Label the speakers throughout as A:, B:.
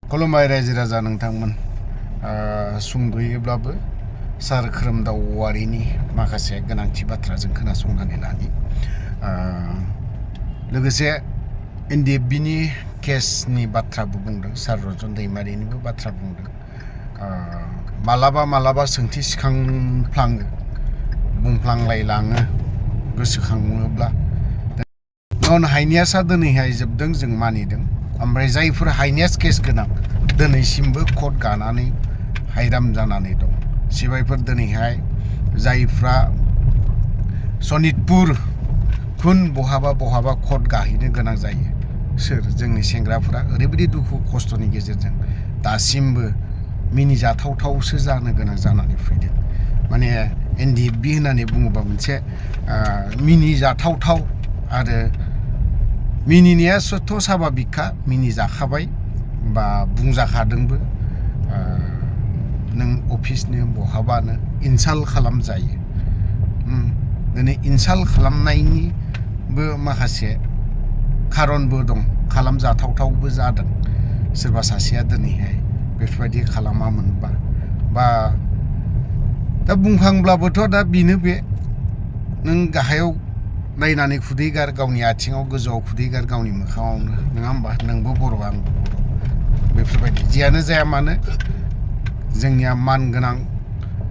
A: खुलुमबाय रायजो राजा नोंथांमोन सुंद'यैब्लाबो सार खोरोमदाव औवारिनि माखासे गोनांथि बाथ्रा जों खोनासंनानै लानि लोगोसे एनडिएफबिनि केसनि बाथ्राबो बुंदों सार रन्जन दैमारिनिबो बाथ्रा बुंदों मालाबा सोंथि सिखांफ्लाङो बुंफ्लांलायलाङो गोसोखाङोब्ला नन हाइनियासआ दिनैहाय जोबदों जों मानिदों ओमफ्राय जायफोर हाइनियास केस गोनां दिनैसिमबो कर्ट गानानै हायराम जानानै दं सिबायफोर दिनैहाय जायफ्रा सनितपुर खुन बहाबा कर्ट गाहैनो गोनां जायो सोर जोंनि सेंग्राफोरा ओरैबायदि दुखु खस्थ'नि गेजेरजों दासिमबो मिनिजाथावथावसो जानो गोनां जानानै फैदों माने एनडिएफबि होननानै बुङोबा मोनसे मिनिजाथावथाव आरो मिनिनायाथ' साभाबिकखा मिनिजाखाबाय बा बुंजाखादोंबो नों अफिसनो बहाबानो इनसाल्ट खालामजायो दिनै इनसाल्ट खालामनायनिबो माखासे खारनबो दं खालामजाथावथावबो जादों सोरबा सासेया दिनैहाय बेफोरबायदि खालामामोनबा बा दा बुंखांब्लाबोथ' दा बेनो बे नों गाहायाव नायनानै खुदै गार गावनि आथिङाव गोजौआव खुदै गार गावनि मोखाङावनो नङा होमबा नोंबो बर' आंबो बर' बेफोरबायदि जियानो जाया मानो जोंनिया मान गोनां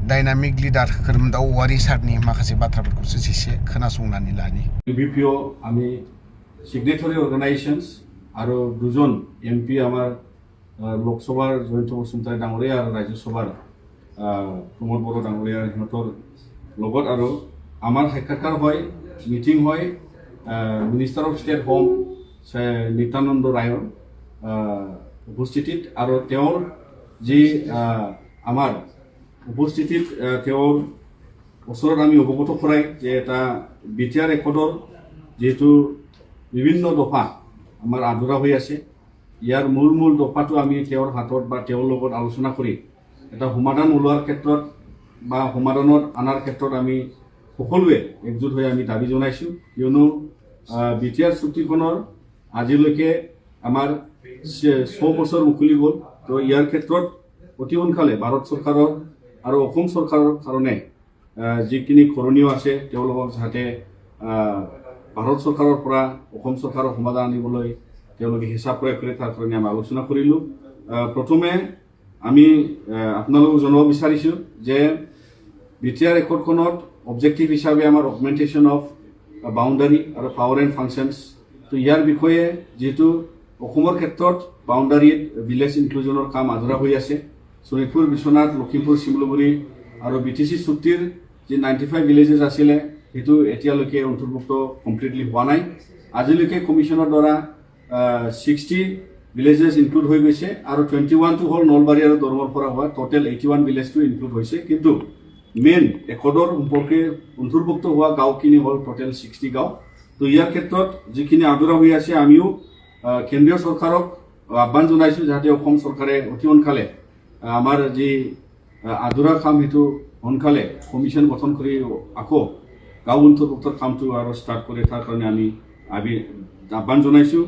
A: डायनामिक लिडार खोरोमदाव औवारि सारनि माखासे बाथ्राफोरखौसो एसे खोनासंनानै लानि
B: বিপিও আমি সিগনেটরি অর্গানাইজেশনস আর দুজন এমপি আমার লোকসভার জয়ন্ত বসুমতাৰী ডাঙৰীয়া আৰু ৰাজ্যসভাৰ প্ৰমোদ বড়ো ডাঙৰীয়া সিহঁতৰ লগত আৰু আমাৰ সাক্ষাৎকাৰ হয় মিটিং হয় minister of state home Nityanand ৰায়ৰ উপস্থিতিত আৰু তেওঁৰ যি আমাৰ উপস্থিতিত তেওঁৰ ওচৰত আমি অৱগত কৰাই যে এটা বিটিআৰ ৰেকৰ্ডৰ যেহেতু বিভিন্ন দফা আমাৰ আধৰুৱা হৈ আছে ইয়াৰ মূল দফাটো আমি তেওঁৰ হাতত বা তেওঁৰ লগত আলোচনা কৰি এটা সমাধান ওলোৱাৰ ক্ষেত্ৰত বা সমাধানত অনাৰ ক্ষেত্ৰত আমি সকলোৱে একজোট হৈ আমি দাবী জনাইছোঁ কিয়নো বিটিআৰ চুক্তিখনৰ আজিলৈকে আমাৰ 100 বছৰ উকলি গ'ল তো ইয়াৰ ক্ষেত্ৰত অতি সোনকালে ভাৰত চৰকাৰৰ আৰু অসম চৰকাৰৰ কাৰণে যিখিনি কৰণীয় আছে তেওঁলোকক যাতে ভাৰত চৰকাৰৰ পৰা অসম চৰকাৰৰ সমাধান আনিবলৈ তেওঁলোকে হিচাপ প্ৰয়োগ কৰি তাৰ কাৰণে আমি আলোচনা কৰিলোঁ প্ৰথমে আমি আপোনালোকক জনাব বিচাৰিছোঁ যে বিটিআৰ ৰেকৰ্ডখনত অবজেক্টিভ হিচাপে আমাৰ অগমেণ্টেশ্যন অফ বাউণ্ডাৰী আৰু পাৱাৰ এণ্ড ফাংচনছ তো ইয়াৰ বিষয়ে যিহেতু অসমৰ ক্ষেত্ৰত বাউণ্ডাৰীত ভিলেজ ইনক্লুজনৰ কাম আধৰুৱা হৈ আছে শোণিতপুৰ বিশ্বনাথ লখিমপুৰ শিমলুগুৰি আৰু বিটিচি চুক্তিৰ যি 95 ভিলেজেছ আছিলে সেইটো এতিয়ালৈকে অন্তৰ্ভুক্ত কমপ্লিটলি হোৱা নাই আজিলৈকে কমিশ্যনৰ দ্বাৰা 60 ভিলেজেছ ইনক্লুড হৈ গৈছে আৰু 21টো হ'ল নলবাৰী আৰু দৰঙৰ পৰা হোৱা টোটেল 81 ভিলেজটো ইনক্লুড হৈছে কিন্তু মেইন ৰেকৰ্ডৰ সম্পৰ্কে অন্তৰ্ভুক্ত হোৱা গাঁওখিনি হ'ল টোটেল 60 গাঁও তো ইয়াৰ ক্ষেত্ৰত যিখিনি আধৰুৱা হৈ আছে আমিও কেন্দ্ৰীয় চৰকাৰক আহ্বান জনাইছোঁ যাতে অসম চৰকাৰে অতি সোনকালে আমাৰ যি আধৰুৱা কাম সেইটো সোনকালে কমিশ্যন গঠন কৰি আকৌ গাঁও অন্তৰ্ভুক্তৰ কামটো আৰু ষ্টাৰ্ট কৰে তাৰ কাৰণে আমি আহ্বান জনাইছোঁ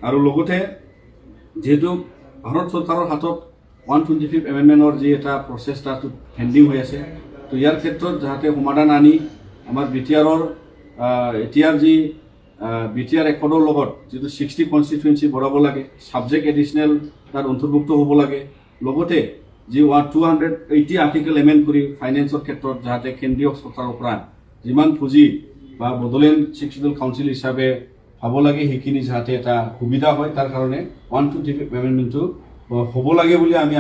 B: আৰু লগতে যেহেতু ভাৰত চৰকাৰৰ হাতত 125th এমেণ্ডমেণ্টৰ যি এটা প্ৰচেছ তাতো পেণ্ডিং হৈ আছে তো ইয়াৰ ক্ষেত্ৰত যাতে সমাধান আনি আমাৰ বিটিআৰৰ এতিয়াৰ যি বিটিআৰ ৰেকৰ্ডৰ লগত যিটো 60 কনষ্টিটুৱেঞ্চি বঢ়াব লাগে ছাবজেক্ট এডিশ্যনেল তাত অন্তৰ্ভুক্ত হ'ব লাগে লগতে যি 280 আৰ্টিকেল এমেণ্ড কৰি ফাইনেন্সৰ ক্ষেত্ৰত যাতে কেন্দ্ৰীয় চৰকাৰৰ পৰা যিমান পুঁজি বা বড়োলেণ্ড ছিক্সডেল কাউন্সিল হিচাপে পাব লাগে সেইখিনি যাতে এটা সুবিধা হয় তাৰ কাৰণে 125th এমেণ্ডমেণ্টটো হ'ব লাগে বুলি আমি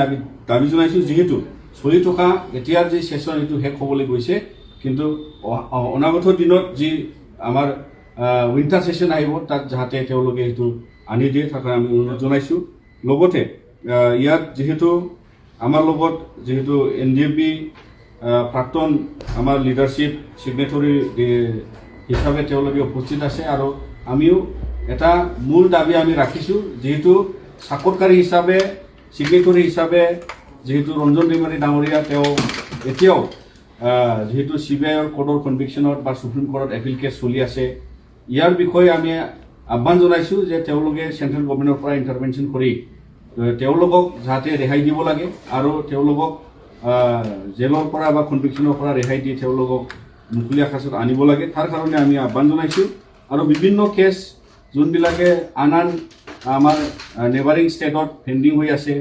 B: দাবী জনাইছোঁ যিহেতু চলি থকা এতিয়াৰ যি ছেশ্যন এইটো শেষ হ'বলৈ গৈছে কিন্তু অনাগত দিনত যি আমাৰ উইণ্টাৰ ছেশ্যন আহিব তাত যাতে তেওঁলোকে এইটো আনি দিয়ে তাৰ কাৰণে আমি অনুৰোধ জনাইছোঁ লগতে ইয়াত যিহেতু আমাৰ লগত যেহেতু এনডিএফবি প্ৰাক্তন আমাৰ লিডাৰশ্বিপ সিগনেটৰী হিচাপে তেওঁলোকে উপস্থিত আছে আৰু আমিও এটা মূল দাবী আমি ৰাখিছোঁ যেহেতু চাকৰকাৰী হিচাপে সিগনেটৰী হিচাপে যেহেতু ৰঞ্জন दैमारी ডাঙৰীয়া তেওঁ এতিয়াও যেহেতু CBIৰ কোৰ্টৰ কনভিকশ্যনত বা সুপ্ৰিম কোৰ্টত এপিল কেছ চলি আছে ইয়াৰ বিষয়ে আমি আহ্বান জনাইছোঁ যে তেওঁলোকে চেণ্ট্ৰেল গভৰ্ণমেণ্টৰ পৰা ইণ্টাৰভেনশ্যন কৰি তেওঁলোকক যাতে ৰেহাই দিব লাগে আৰু তেওঁলোকক জেলৰ পৰা বা কনভিকশ্যনৰ পৰা ৰেহাই দি তেওঁলোকক মুকলি আকাশত আনিব লাগে তাৰ কাৰণে আমি আহ্বান জনাইছোঁ আৰু বিভিন্ন কেছ যোনবিলাকে আন আমাৰ নেবাৰিং ষ্টেটত পেণ্ডিং হৈ আছে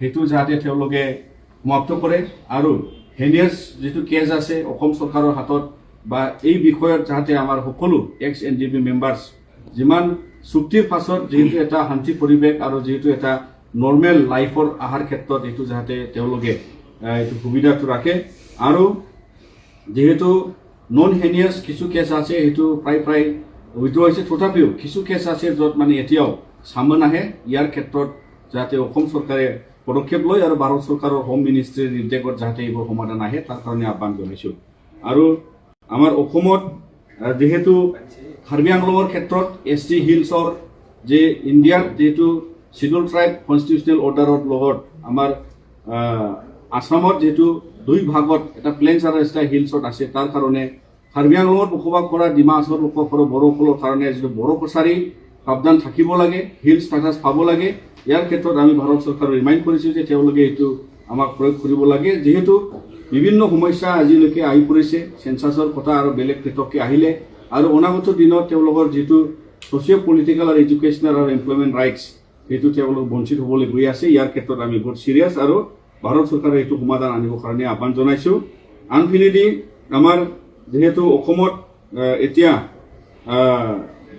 B: সেইটো যাতে তেওঁলোকে সমাপ্ত কৰে আৰু হেনিয়াছ যিটো কেছ আছে অসম চৰকাৰৰ হাতত বা এই বিষয়ত যাতে আমাৰ সকলো এক্স NDP মেম্বাৰ্ছ যিমান চুক্তিৰ পাছত যিহেতু এটা শান্তি পৰিৱেশ আৰু যিহেতু এটা নৰ্মেল লাইফৰ অহাৰ ক্ষেত্ৰত এইটো যাতে তেওঁলোকে এইটো সুবিধাটো ৰাখে আৰু যেহেতু নন হেনিয়াছ কিছু কেছ আছে সেইটো প্ৰায় উইথড্ৰ হৈছে তথাপিও কিছু কেছ আছে য'ত মানে এতিয়াও চামন আহে ইয়াৰ ক্ষেত্ৰত যাতে অসম চৰকাৰে পদক্ষেপ লয় আৰু ভাৰত চৰকাৰৰ হোম মিনিষ্ট্ৰীৰ নিৰ্দেশত যাতে এইবোৰ সমাধান আহে তাৰ কাৰণে আহ্বান জনাইছোঁ আৰু আমাৰ অসমত যেহেতু কাৰ্বি আংলঙৰ ক্ষেত্ৰত ST হিলছৰ যে ইণ্ডিয়াৰ যিহেতু শিডিউল ট্ৰাইব কনষ্টিটিউচনেল অৰ্ডাৰৰ লগত আমাৰ আসামত যেহেতু দুই ভাগত এটা প্লেইনছ আৰু এটা হিলছত আছে তাৰ কাৰণে কাৰ্বি আংলঙত বসবাস কৰা ডিমা হাছাওত বসবাস কৰা বড়োসকলৰ কাৰণে যিটো বড়ো কছাৰী সাৱধান থাকিব লাগে হিল ষ্টেটাছ পাব লাগে ইয়াৰ ক্ষেত্ৰত আমি ভাৰত চৰকাৰক ৰিমাইণ্ড কৰিছোঁ যে তেওঁলোকে এইটো আমাক প্ৰয়োগ কৰিব লাগে যিহেতু বিভিন্ন সমস্যা আজিলৈকে আহি পৰিছে চেঞ্চাছৰ কথা আৰু বেলেগ পৃথককৈ আহিলে আৰু অনাগত দিনত তেওঁলোকৰ যিটো ছ'চিঅ' পলিটিকেল আৰু এডুকেশ্যনেল আৰু এমপ্লয়মেণ্ট ৰাইটছ সেইটো তেওঁলোক বঞ্চিত হ'বলৈ গৈ আছে ইয়াৰ ক্ষেত্ৰত আমি বহুত চিৰিয়াছ আৰু ভাৰত চৰকাৰে এইটো সমাধান আনিবৰ কাৰণে আহ্বান জনাইছোঁ আনফিনেদি আমাৰ যেহেতু অসমত এতিয়া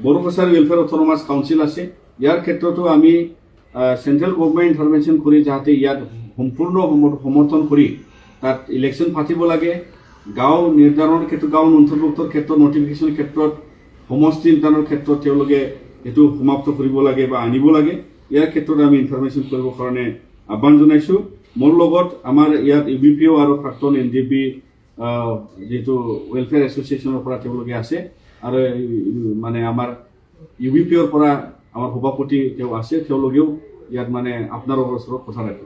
B: Bodo Kachari welfare autonomous council আছে ইয়াৰ ক্ষেত্ৰতো আমি চেণ্ট্ৰেল গভৰ্ণমেণ্ট ইণ্টাৰভেনশ্যন কৰি যাতে ইয়াত সম্পূৰ্ণ সমৰ্থন কৰি তাত ইলেকশ্যন পাতিব লাগে গাঁও নিৰ্ধাৰণৰ ক্ষেত্ৰত গাঁও অন্তৰ্ভুক্তৰ ক্ষেত্ৰত নটিফিকেশ্যনৰ ক্ষেত্ৰত সমষ্টি নিৰ্ধাৰণৰ ক্ষেত্ৰত তেওঁলোকে এইটো সমাপ্ত কৰিব লাগে বা আনিব লাগে ইয়াৰ ক্ষেত্ৰত আমি ইনফৰমেশ্যন কৰিবৰ কাৰণে আহ্বান জনাইছোঁ মোৰ লগত আমাৰ ইয়াত UBPO আৰু প্ৰাক্তন NDP যিটো ৱেলফেয়াৰ এছ'চিয়েশ্যনৰ পৰা তেওঁলোকে আছে আৰু মানে আমাৰ UBPOৰ পৰা আমাৰ সভাপতি তেওঁ আছে তেওঁলোকেও ইয়াত মানে আপোনাৰ ওচৰত কথা ৰাখে